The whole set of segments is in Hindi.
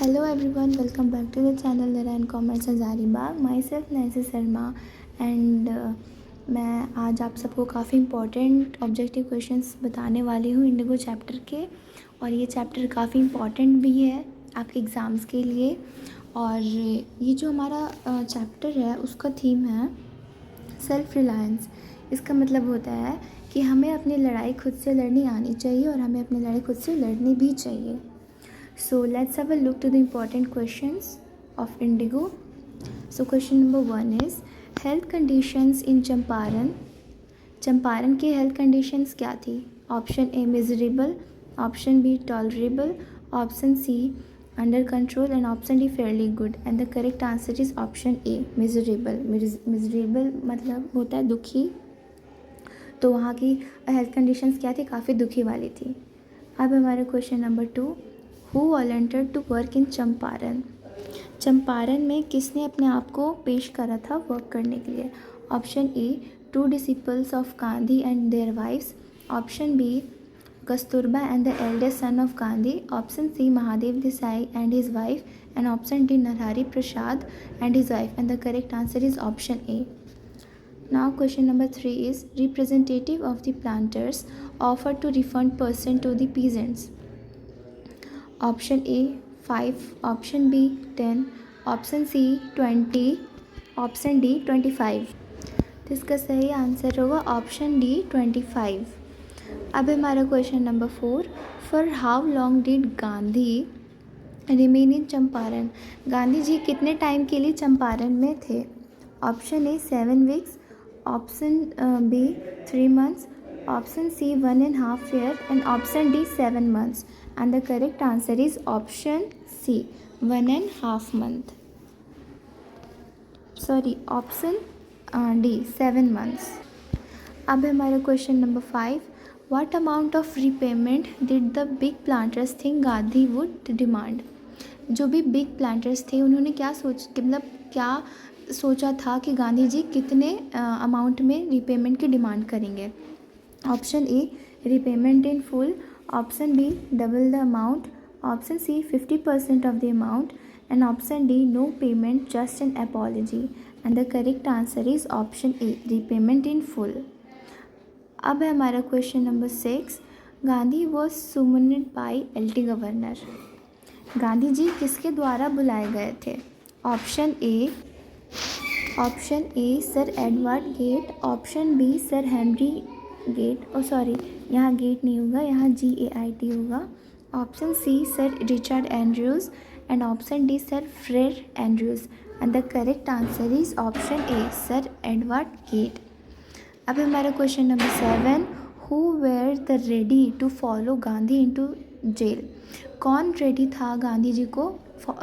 Hello everyone, welcome back to the channel Narayan Commerce Hazaribagh. Myself Nancy Sharma and मैं आज आप सबको काफ़ी इम्पॉर्टेंट ऑब्जेक्टिव क्वेश्चंस बताने वाली हूँ इंडिगो चैप्टर के। और ये चैप्टर काफ़ी इम्पॉर्टेंट भी है आपके एग्ज़ाम्स के लिए। और ये जो हमारा चैप्टर है उसका थीम है सेल्फ रिलायंस। इसका मतलब होता है कि हमें अपनी लड़ाई खुद से लड़नी आनी चाहिए और हमें अपनी लड़ाई खुद से लड़नी भी चाहिए। So let's have a look to the important questions of Indigo. So question number 1 is health conditions in Champaran. Champaran की हेल्थ कंडीशंस क्या थी? Option A miserable, option B tolerable, option C under control and option D fairly good. And the correct answer is option A miserable. Miserable मतलब होता है दुखी, तो वहाँ की हेल्थ कंडीशंस क्या थी? काफ़ी दुखी वाली थी। अब हमारा question number 2, who volunteered to work in Champaran. Champaran में किसने अपने आप को पेश करा था वर्क करने के लिए? Option A 2 disciples of Gandhi and their wifes, option B Kasturba and the eldest son of Gandhi, option C Mahadev Desai and his wife, and option D Narhari Prasad and his wife. And the correct answer is option A. Now question number 3 is representative of the planters offered to refund percent to the peasants. Option A 5, option B 10, option C 20, option D 25। तो इसका सही आंसर होगा ऑप्शन डी 25। अब हमारा question number 4, for how long did Gandhi remain in Champaran. Gandhi ji कितने टाइम के लिए चंपारण में थे? Option A 7 weeks, option B 3 months, option C 1.5 year and option D 7 months। And the correct answer is option C 1.5 month। Sorry, option D 7 months। अब हमारा question number 5, what amount of repayment did the big planters think Gandhi would demand. जो भी बिग प्लांटर्स थे उन्होंने क्या सोचा था कि गांधी जी कितने अमाउंट में रीपेमेंट की डिमांड करेंगे? Option A repayment in full, option B double the amount, option C 50% of the amount and option D no payment just an apology. And the correct answer is option A repayment in full. अब है हमारा question number 6, Gandhi was summoned by LT governor. Gandhi ji किसके द्वारा बुलाए गए थे? Option A sir Edward Gait, option B sir Henry Gait, sorry यहाँ गेट नहीं होगा, यहाँ GAIT होगा, option C sir Richard Andrews and option D sir Fred Andrews. And the correct answer is option A sir Edward Gait. अब हमारा question number 7, who were the ready to follow Gandhi into jail. कौन रेडी था गांधी जी को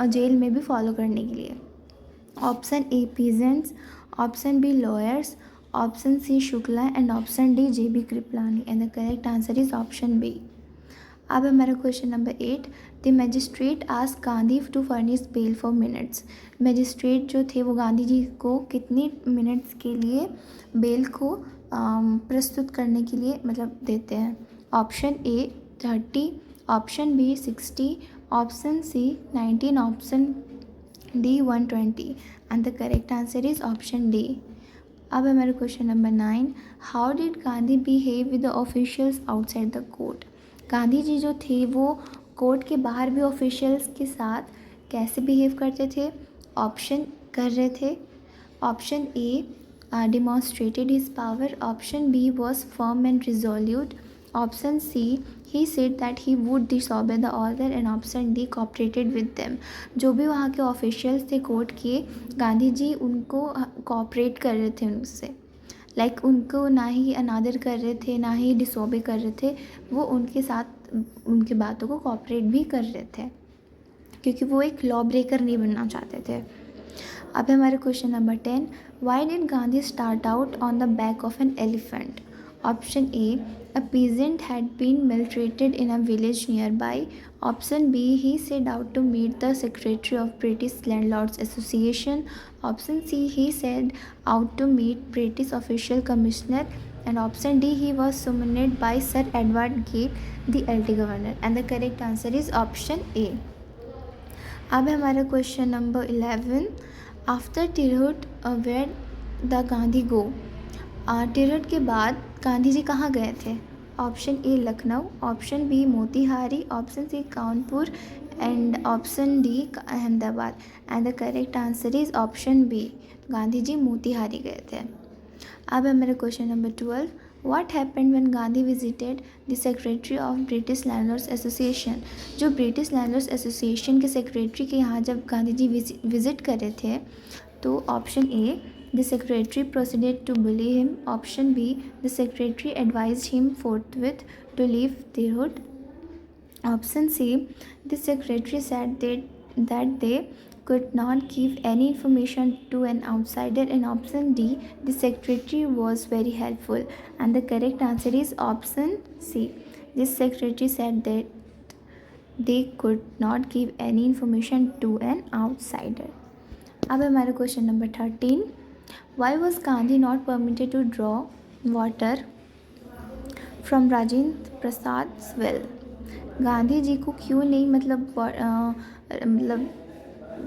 जेल में भी फॉलो करने के लिए? Option A peasants, option B lawyers, option C Shukla and option D JB Kripalani. And the correct answer is option B. अब हमारा question number 8, the magistrate ask Gandhi to furnish bail for minutes. Magistrate जो थे वो गांधी जी को कितनी मिनट्स के लिए बेल को प्रस्तुत करने के लिए देते हैं? Option A 30, option B 60, option C 19, option D 120। And the correct answer is option D. अब हमारा question number 9, how did Gandhi behave with the officials outside the court. Gandhi ji जो थे वो कोर्ट के बाहर भी ऑफिशियल्स के साथ कैसे बिहेव करते थे? ऑप्शन कर रहे थे, option A demonstrated his power, option B was firm and resolute, option C he said that he would disobey the order and option D cooperated with them। जो भी वहाँ के ऑफिशियल्स थे कोर्ट के, गांधी जी उनको कोऑपरेट कर रहे थे उनसे, उनको ना ही अनादर कर रहे थे ना ही डिसोबे कर रहे थे, वो उनके साथ उनकी बातों को कोऑपरेट भी कर रहे थे क्योंकि वो एक लॉ ब्रेकर नहीं बनना चाहते थे। अब हमारे question number 10, why did Gandhi start out on the back of an elephant. Option A a peasant had been maltreated in a village nearby, option B he set out to meet the secretary of British Landlords Association, option C he set out to meet British official commissioner, and option D he was summoned by Sir Edward Gate, the LT governor। and the correct answer is option A। अब है हमारा question number 11, after Tirhut where the Gandhi go. Tirhut के बाद गांधी जी कहाँ गए थे? Option A Lucknow, option B Motihari, option C Kanpur and option D Ahmedabad. And the correct answer is option B, Gandhi ji Motihari गए थे। अब है मेरा question number 12, what happened when Gandhi visited the secretary of British landlords association. जो ब्रिटिश लैंडलॉर्ड्स एसोसिएशन के सेक्रेटरी के यहाँ जब गांधी जी विजिट कर रहे थे, तो option A the secretary proceeded to bully him, option B the secretary advised him forthwith to leave Tirhut, option C the secretary said that they could not give any information to an outsider, and option D, the secretary was very helpful. And the correct answer is option C, this secretary said that they could not give any information to an outsider. अब हमारा question number 13, why was Gandhi not permitted to draw water from Rajendra Prasad's well? Gandhi ji को क्यों नहीं मतलब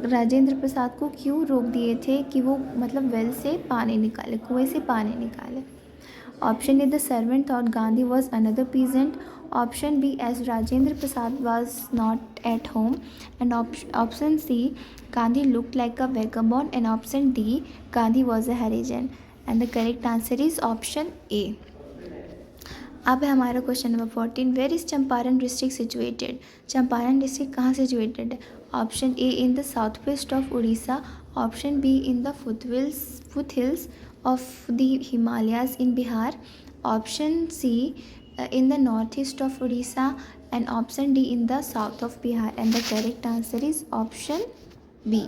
राजेंद्र प्रसाद को क्यों रोक दिए थे कि वो मतलब वेल से पानी निकाले, कुएं से पानी निकाले? Option A the servant thought Gandhi was another peasant, option B as Rajendra Prasad was not at home, and option C Gandhi looked like a vagabond, and option D Gandhi was a Harijan. And the correct answer is option A. अब है हमारा question number 14, where is Champaran district situated. Champaran district कहाँ सिचुएटेड है? Option A in the south west of Orissa, option B in the foot hills of the Himalayas in Bihar, option C in the north east of Orissa, and option D in the south of Bihar. And the correct answer is option B.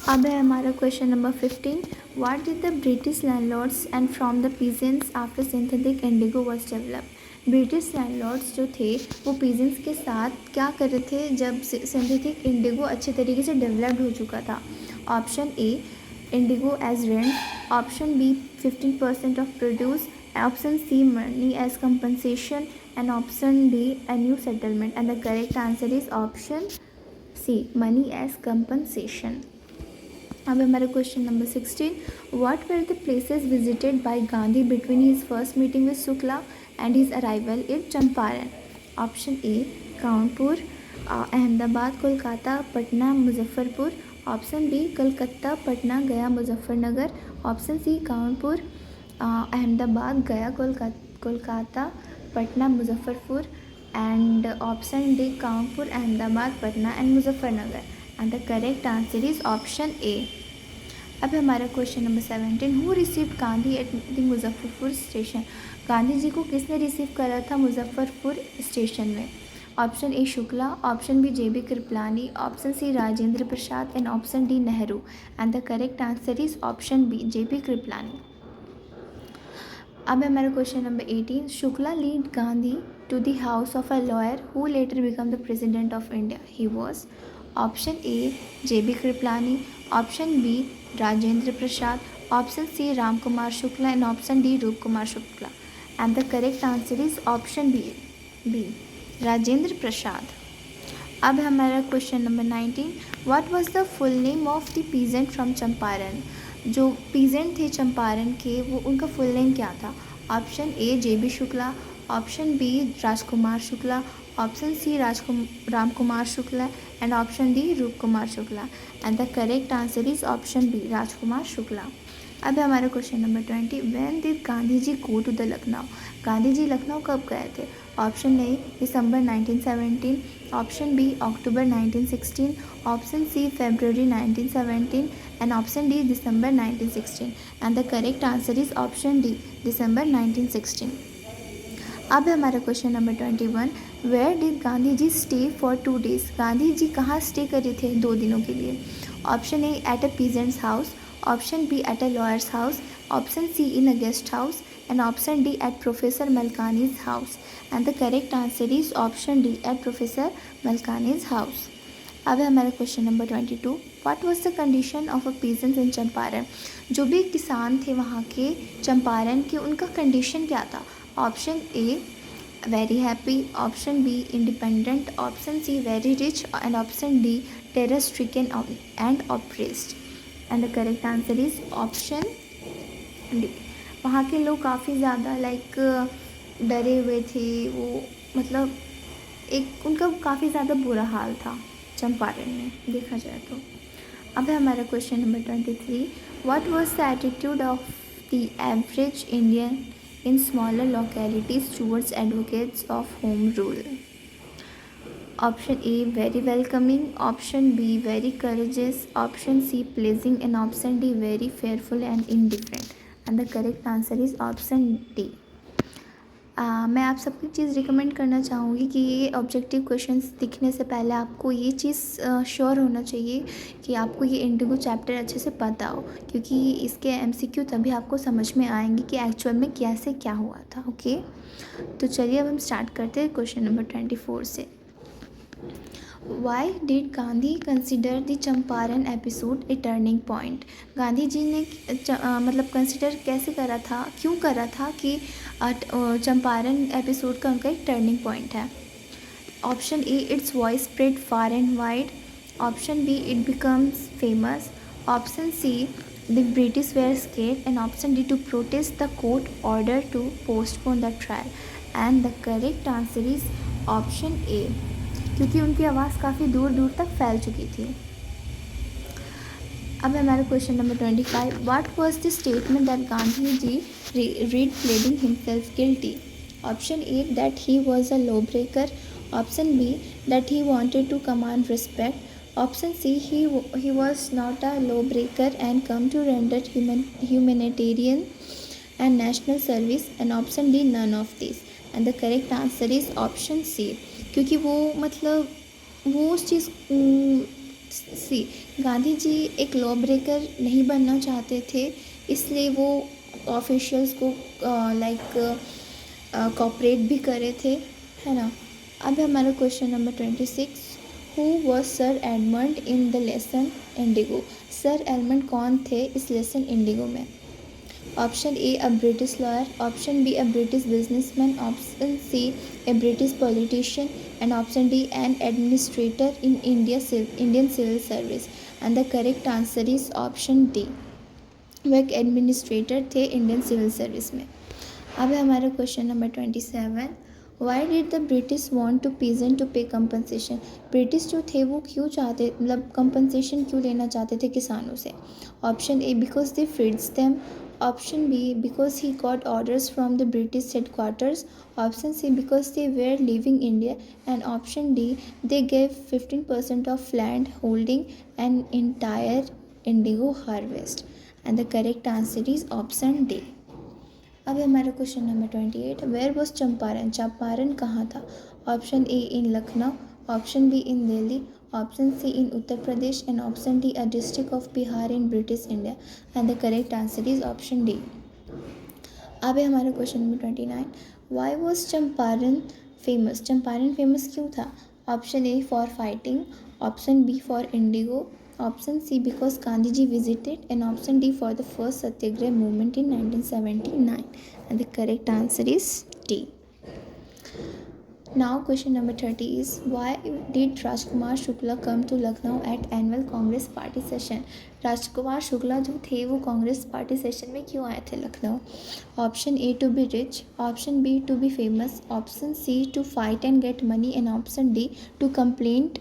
अब है हमारा question number 15, what did the British landlords and from the peasants after synthetic indigo was developed. British landlords जो थे वो पीजेंट्स के साथ क्या कर रहे थे जब सिंथेटिक इंडिगो अच्छे तरीके से डेवलप्ड हो चुका था? Option A indigo as rent, option B 15% of produce, option C money as compensation, and option D a new settlement. And the correct answer is option C, money as compensation. अब हमारा question number 16, what were the places visited by Gandhi between his first meeting with Shukla and his arrival in Champaran? Option A Kanpur, Ahmedabad, Kolkata, Patna, Muzaffarpur, option B Calcutta, Patna, गया, Muzaffarnagar, option C Kanpur, Ahmedabad, Gaya, Kolkata, Patna, Muzaffarpur, and option D Kanpur, Ahmedabad, Patna and Muzaffarnagar. And the correct answer is option A. अब हमारा question number 17, who received Gandhi at the Muzaffarpur station. Gandhi ji को किसने रिसीव करा था मुजफ्फरपुर स्टेशन में? Option A Shukla, option B J B Kripalani, option C Rajendra Prasad, and option D Nehru. And the correct answer is option B, J B Kripalani. अब है हमारा question number 18, Shukla lead Gandhi to the house of a lawyer who later become the president of India. He was option A J B Kripalani, option B Rajendra Prasad, option C Ram Kumar Shukla, and option D Roop Kumar Shukla. And the correct answer is option B Rajendra Prasad. अब हमारा question number 19, what was the full name of the peasant from Champaran. जो पीजेंट थे चंपारण के वो उनका फुल नेम क्या था? Option A J B Shukla, option B Rajkumar Shukla, option C Ram Kumar Shukla, and option D Roop Kumar Shukla. And the correct answer is option B Rajkumar Shukla. अब हमारा question number 20, when did Gandhi ji go to the Lucknow. Gandhi ji Lucknow कब गए थे? Option A December 1917, option B October 1916, option C February 1917, and option D December 1916। And the correct answer is option D December 1916। अब हमारा question number 21, where did Gandhi ji stay for 2 days। Gandhi ji कहाँ स्टे करे थे 2 दिनों के लिए? Option A at a peasant's house, option B at a lawyer's house, option C in a guest house, and option D at professor Malkani's house. And the correct answer is option D at professor Malkani's house. अब है हमारा question number 22, what was the condition of a peasants in Champaran. जो भी किसान थे वहाँ के चंपारण के, उनका कंडीशन क्या था? Option A very happy, option B independent, option C very rich, and option D terror stricken and oppressed. And the correct answer is option D. वहाँ के लोग काफ़ी ज़्यादा लाइक डरे हुए थे, वो मतलब एक उनका काफ़ी ज़्यादा बुरा हाल था चंपारण में देखा जाए तो। अब है हमारा question number 23, what was the attitude of the average Indian in smaller localities towards advocates of home rule? Option A very welcoming, option B very courageous, option C pleasing, and option D very fearful and indifferent. And the correct answer is option D. मैं आप सबकी चीज़ रिकमेंड करना चाहूँगी कि ये ऑब्जेक्टिव क्वेश्चंस दिखने से पहले आपको ये चीज़ श्योर होना चाहिए कि आपको ये इंडिगो चैप्टर अच्छे से पता हो, क्योंकि इसके एमसीक्यू तभी आपको समझ में आएंगे कि एक्चुअल में कैसे क्या हुआ था। ओके, तो चलिए अब हम स्टार्ट करते हैं क्वेश्चन नंबर 24 से। Why did Gandhi consider the Champaran episode a turning point? Gandhi ji ने मतलब कंसिडर कैसे करा था, क्यों करा था कि चंपारण एपिसोड का उनका एक टर्निंग पॉइंट है? Option A its voice spread far and wide, option B it becomes famous, option C the British were scared, and option D to protest the court order to postpone the trial. And the correct answer is option A, क्योंकि उनकी आवाज़ काफ़ी दूर दूर तक फैल चुकी थी। अब हमारा question number 25, what was the statement that Gandhi ji read pleading himself guilty? Option A that he was a lawbreaker, option B that he wanted to command respect, option C he was not a lawbreaker and come to render humanitarian and national service, and option D none of these. And the correct answer is option C, क्योंकि वो मतलब वो उस चीज़ सी गांधी जी एक लॉ ब्रेकर नहीं बनना चाहते थे, इसलिए वो ऑफिशियल्स को कॉपरेट भी करे थे, है ना। अब हमारा question number 26, who was sir Edmund in the lesson Indigo? Sir Edmund कौन थे इस लेसन इंडिगो में? Option A a British lawyer, option B a British businessman, option C a British politician, and option D an administrator in Indian civil service. And the correct answer is option D, वो एक एडमिनिस्ट्रेटर थे इंडियन सिविल सर्विस में। अब है हमारा question number 27, why did the British want to peasant to pay compensation? British जो थे वो क्यों चाहते, मतलब कंपनसेशन क्यों लेना चाहते थे किसानों से? Option A because they freed them, option B because he got orders from the British headquarters, option C because they were living India, and option D they gave 15% of land holding and entire indigo harvest. And the correct answer is option D. अब हमारा question number 28, where was Champaran? Champaran कहाँ था? Option A in Lucknow, option B in Delhi, option C in Uttar Pradesh, and option D a district of Bihar in British India. And the correct answer is option D. अब है हमारा question number 29, why was Champaran famous? Champaran famous क्यों था? Option A for fighting, option B for indigo, option C because Gandhiji visited, and option D for the first Satyagraha movement in 1979, and the correct answer is D. Now question number 30 is, why did Rajkumar Shukla come to Lucknow at annual Congress party session? Rajkumar Shukla जो थे वो कांग्रेस पार्टी सेशन में क्यों आए थे Lucknow? Option A to be rich, option B to be famous, option C to fight and get money, and option D to complaint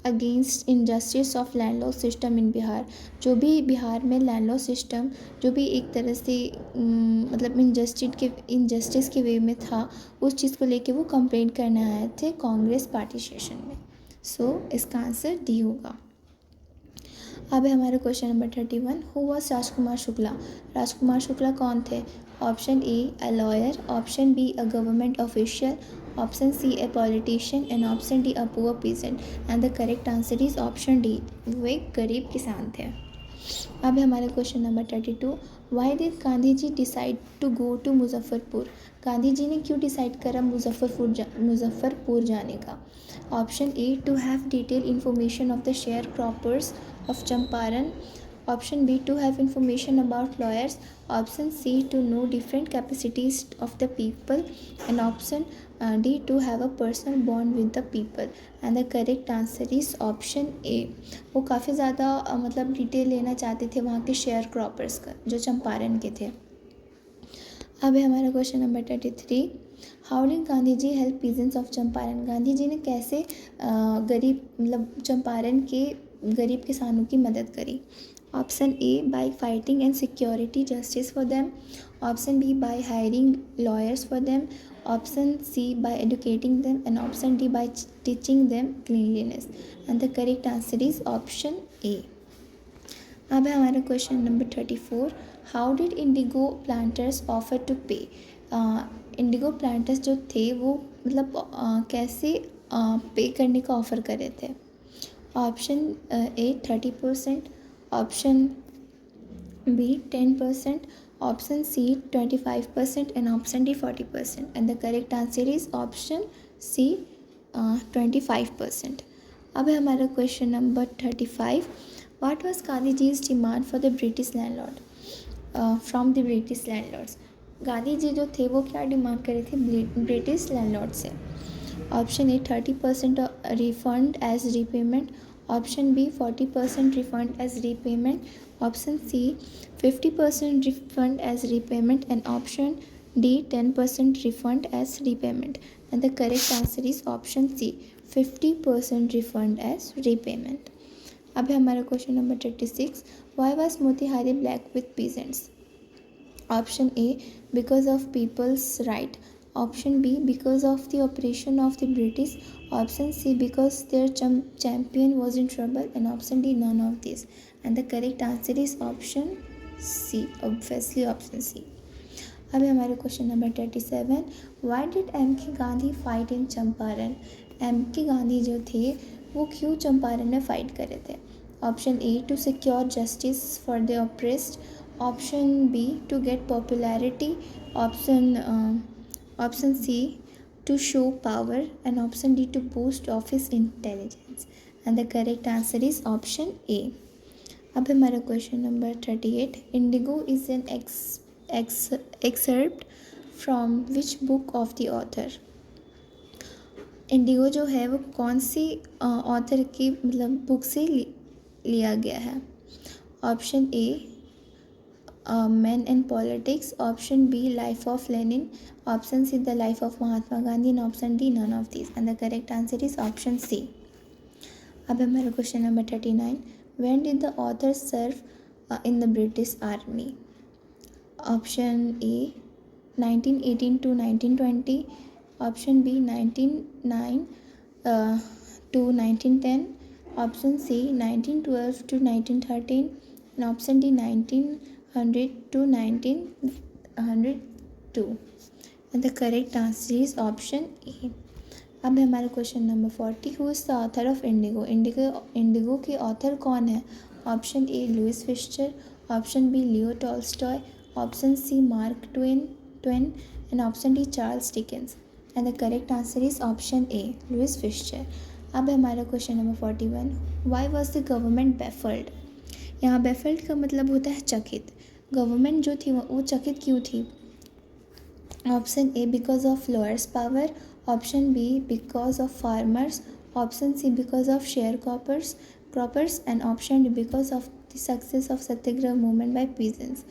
against injustice of land law system in Bihar. जो भी बिहार में लैंड लॉ सिस्टम जो भी एक तरह से मतलब इनजस्टिस के वे में था, उस चीज़ को लेके वो कंप्लेंट करने आए थे कांग्रेस पार्टी सेशन में। सो इसका आंसर डी होगा। अब है हमारा question number 31, who was Rajkumar Shukla? Rajkumar Shukla कौन थे? Option A a lawyer, option B a government official, option C a politician, and option D a poor peasant. And the correct answer is option D, वो एक गरीब किसान थे। अब है हमारा question number 32, why did Gandhi ji decide to go to Muzaffarpur? Gandhi ji ने क्यों डिसाइड करा मुजफ्फरपुर जाने का? Option A to have detail information of the share croppers of Champaran, Option B, to have information about lawyers. Option C, to know different capacities of the people. And option D, to have a personal bond with the people. And the correct answer is option A. वो काफ़ी ज़्यादा मतलब डिटेल लेना चाहते थे वहाँ के शेयर क्रॉपर्स का जो चंपारण के थे। अब है हमारा question number 33। How did Gandhi ji help peasants of Champaran. Gandhi ji ने कैसे गरीब मतलब चंपारण के गरीब किसानों की मदद करी। Option A, by fighting and security justice for them. Option B, by hiring lawyers for them. Option C, by educating them. And option D, by teaching them cleanliness. And the correct answer is option A. अब है हमारा question number 34। How did indigo planters offer to pay. Indigo planters जो थे वो मतलब कैसे पे करने का ऑफ़र कर रहे थे। Option A 30%, option B 10%, option C 25% and option D 40%। And the correct answer is option C 25%। अब है हमारा question number 35। What was Gandhi Ji's demand for the British landlord? From the British landlords. Gandhi ji जो थे वो क्या डिमांड कर रहे थे ब्रिटिश लैंडलॉर्ड से। Option A 30% refund as repayment. Option B 40% refund as repayment. Option C 50% refund as repayment. And option D 10% refund as repayment. And the correct answer is option C 50% refund as repayment. अब है हमारा question number 36। Why was Motihari black with peasants. Option A, because of peoples right. Option B, because of the operation of the British. Option C, because their champion was in trouble. And option D, none of this. And the correct answer is option C, obviously option C. अब है हमारा question number 37। Why did M K Gandhi fight in Champaran. M K Gandhi जो थे वो क्यों चंपारण में फ़ाइट कर रहे थे। Option A, to secure justice for the oppressed. Option B, to get popularity. Option C, to show power. And option D, to boost office intelligence. And the correct answer is option A. अब हमारा question number 38। Indigo is an excerpt from which book of the author. Indigo जो है वो कौन सी ऑथर की मतलब बुक से लिया गया है। Option A, man and politics. Option B, life of Lenin. Option C, the life of Mahatma Gandhi. And option D, none of this. And the correct answer is option C. अब हमारा question number 39। When did the author serve in the British army. Option A 1918 to 1920। Option B 1909 to 1910। Option C 1912 to 1913। And option D 1900 to 1902। And the correct answer is option A. अब है हमारा question number 40। Who is the author of Indigo. Indigo के ऑथर कौन है। Option A, Louis Fischer. Option B, Leo Tolstoy. Option C, Mark Twain. And option D, Charles Dickens. And the correct answer is option A, Louis Fischer. अब है हमारा question number 41। Why was the government baffled. यहाँ बेफल्ड का मतलब होता है चकित। गवर्नमेंट जो थी वो चकित क्यों थी। Option A, because of lawyers power. Option B, because of farmers. Option C, because of share croppers. And option D, because of the success of Satyagraha movement by peasants.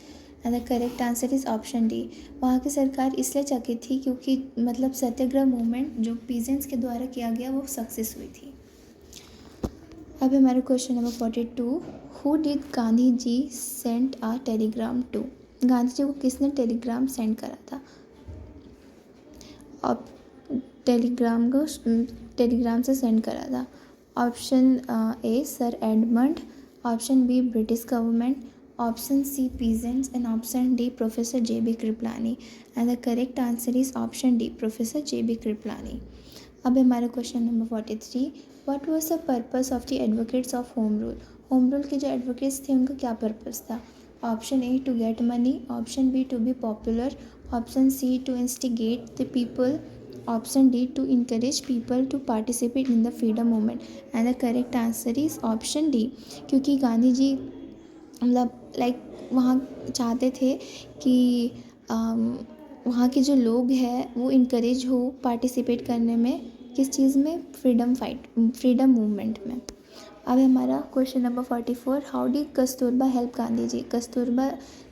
And the correct answer is option D. वहाँ की सरकार इसलिए चकित थी क्योंकि मतलब सत्याग्रह मूवमेंट जो पीजेंट्स के द्वारा किया गया वो सक्सेस हुई थी। अब हमारा question number 42। Who did Gandhi ji send a telegram to. Gandhi ji को किसने टेलीग्राम सेंड करा था। अब टेलीग्राम से सेंड करा था। Option A, sir Edmund. Option B, British government. Option C, peasants. And option D, professor J B. Kripalani. And the correct answer is option D, professor J B. Kripalani. अब हमारा question number 43। What was the purpose of the advocates of home rule. Home rule के जो एडवोकेट्स थे उनका क्या पर्पस था। Option A, to get money. Option B, to be popular. Option C, to instigate the people. Option D, to encourage people to participate in the freedom movement. And the correct answer is option D, क्योंकि गांधी जी मतलब लाइक वहाँ चाहते थे कि वहाँ के जो लोग हैं वो इनकरेज हो पार्टिसिपेट करने में, किस चीज़ में, फ्रीडम मूवमेंट में। अब हमारा question number 44, how did Kasturba help Gandhi ji. Kasturba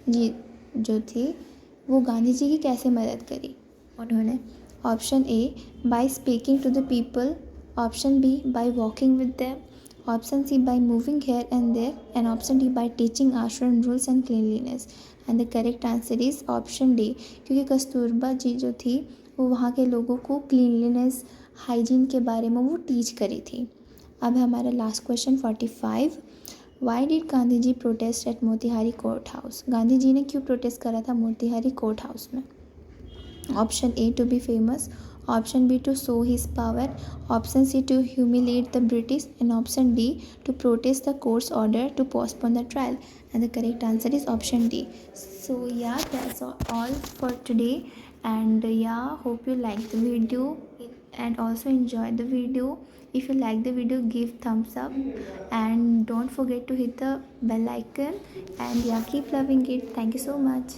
ji जो थी वो गांधी जी की कैसे मदद करी उन्होंने। Option A, by speaking to the people, option B, by walking with them, option C, by moving here and there, and option D, by teaching ashram rules and cleanliness. And the correct answer is option D, क्योंकि कस्तूरबा जी जो थी वो वहाँ के लोगों को क्लीनलीनेस, हाइजीन के बारे में वो टीच करी थी। अब हमारा last question 45, why did Gandhi ji protest at Motihari court house. Gandhi ji ने क्यों प्रोटेस्ट करा था मोतिहारी कोर्ट हाउस में। Option A, to be famous, option B, to show his power, option C, to humiliate the British, and option D, to protest the court's order to postpone the trial. And the correct answer is option D. So yeah, that's all for today, and yeah, hope you like the video and also enjoy the video. If you like the video, give thumbs up and don't forget to hit the bell icon, and yeah, keep loving it. Thank you so much.